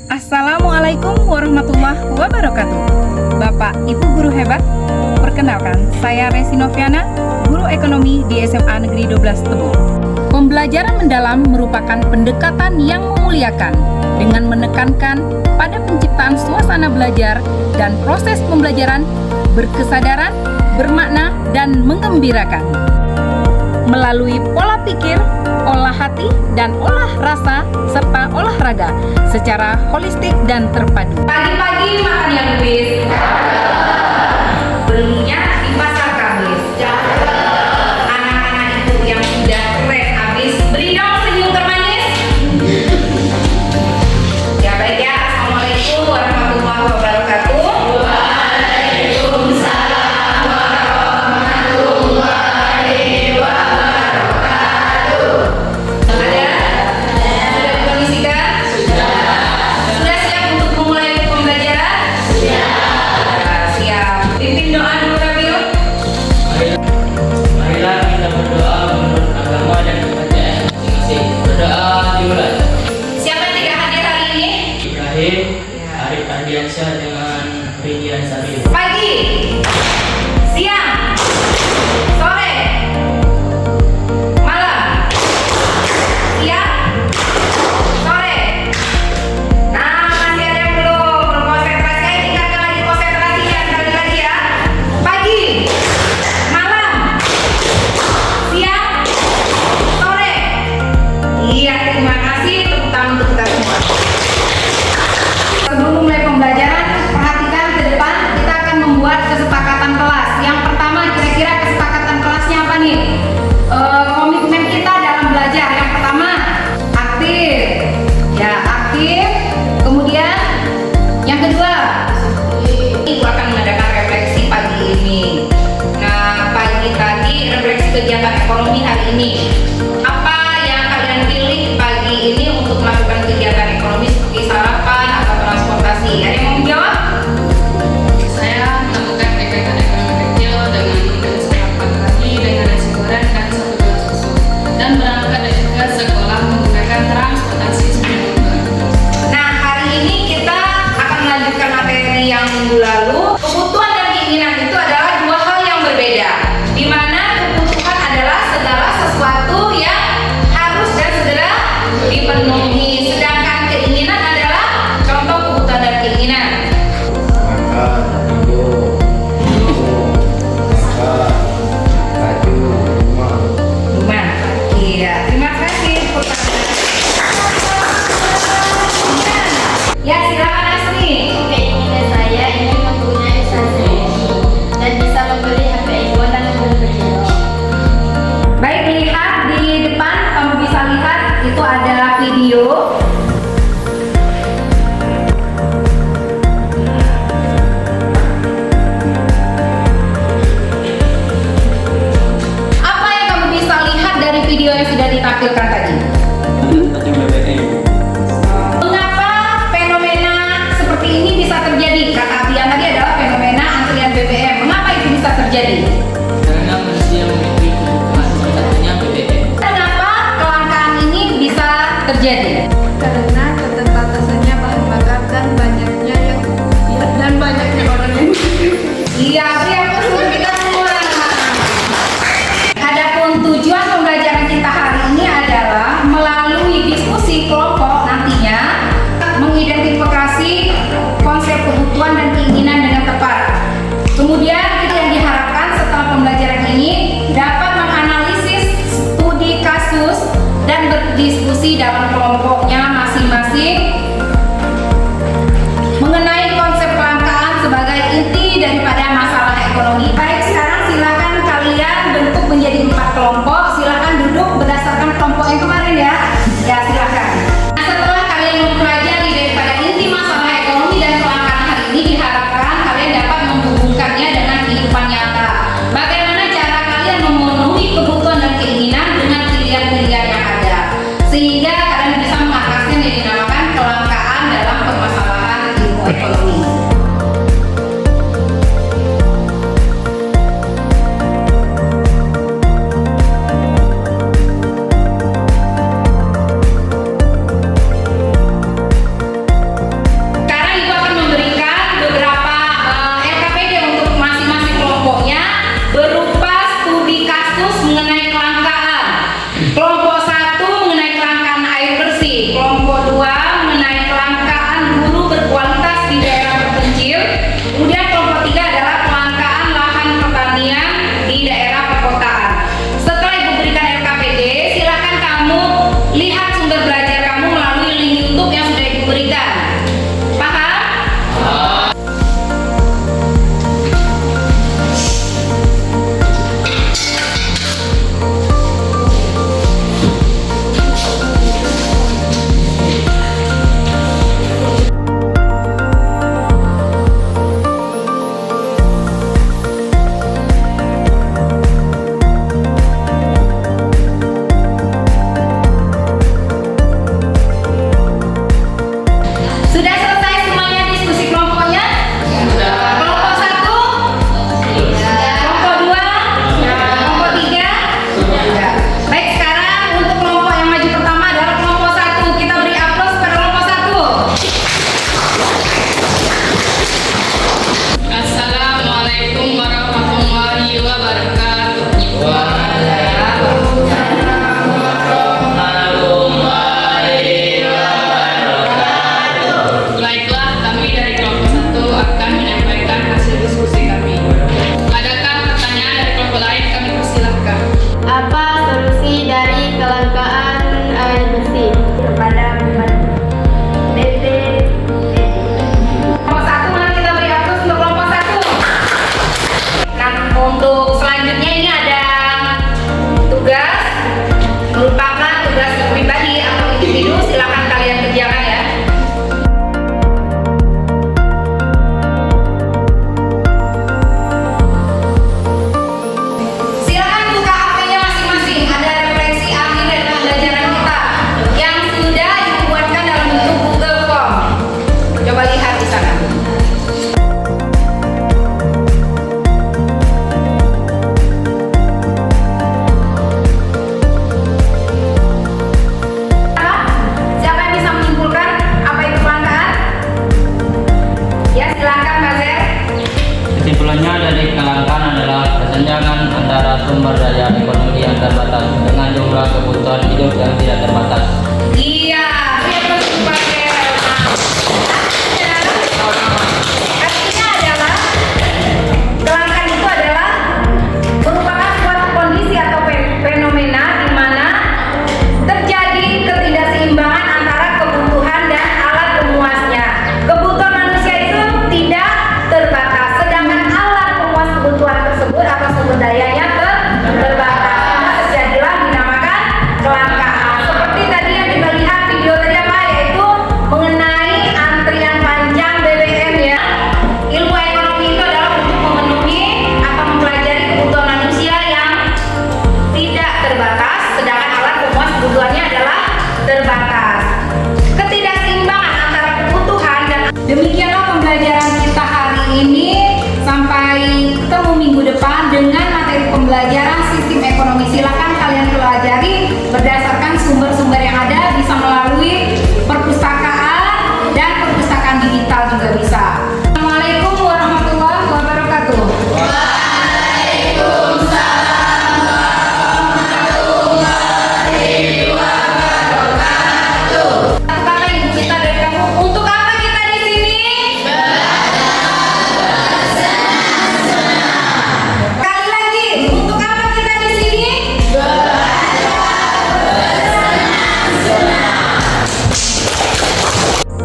Assalamualaikum warahmatullahi wabarakatuh. Bapak, Ibu guru hebat, perkenalkan, saya Resi Noviana, guru ekonomi di SMA Negeri 12 Tebo. Pembelajaran mendalam merupakan pendekatan yang memuliakan dengan menekankan pada penciptaan suasana belajar dan proses pembelajaran berkesadaran, bermakna, dan menggembirakan. Melalui pola pikir, olah hati, dan olah rasa, serta olahraga secara holistik dan terpadu. Pagi-pagi makan yang bis, belinya di pasar Kamis. Anak-anak itu yang sudah keren habis, beri dong senyum termanis. Ya baik ya, Assalamualaikum warahmatullahi wabarakatuh. Arif Ardiansyah dengan Ridian Sabil. Pagi, siang, sore, malam, siang, sore. Nah, masih ada yang belum konsentrasi, tinggalkan lagi konsentrasinya sekali lagi ya. Pagi, malam, siang, sore. Iya, terima kasih. Tepuk tangan untuk kita semua. Sebelum mulai pembelajaran,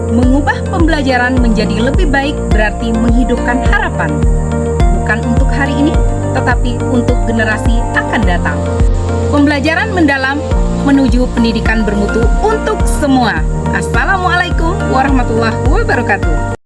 Mengubah pembelajaran menjadi lebih baik berarti menghidupkan harapan. Bukan untuk hari ini, tetapi untuk generasi akan datang. Pembelajaran mendalam menuju pendidikan bermutu untuk semua. Assalamualaikum warahmatullahi wabarakatuh.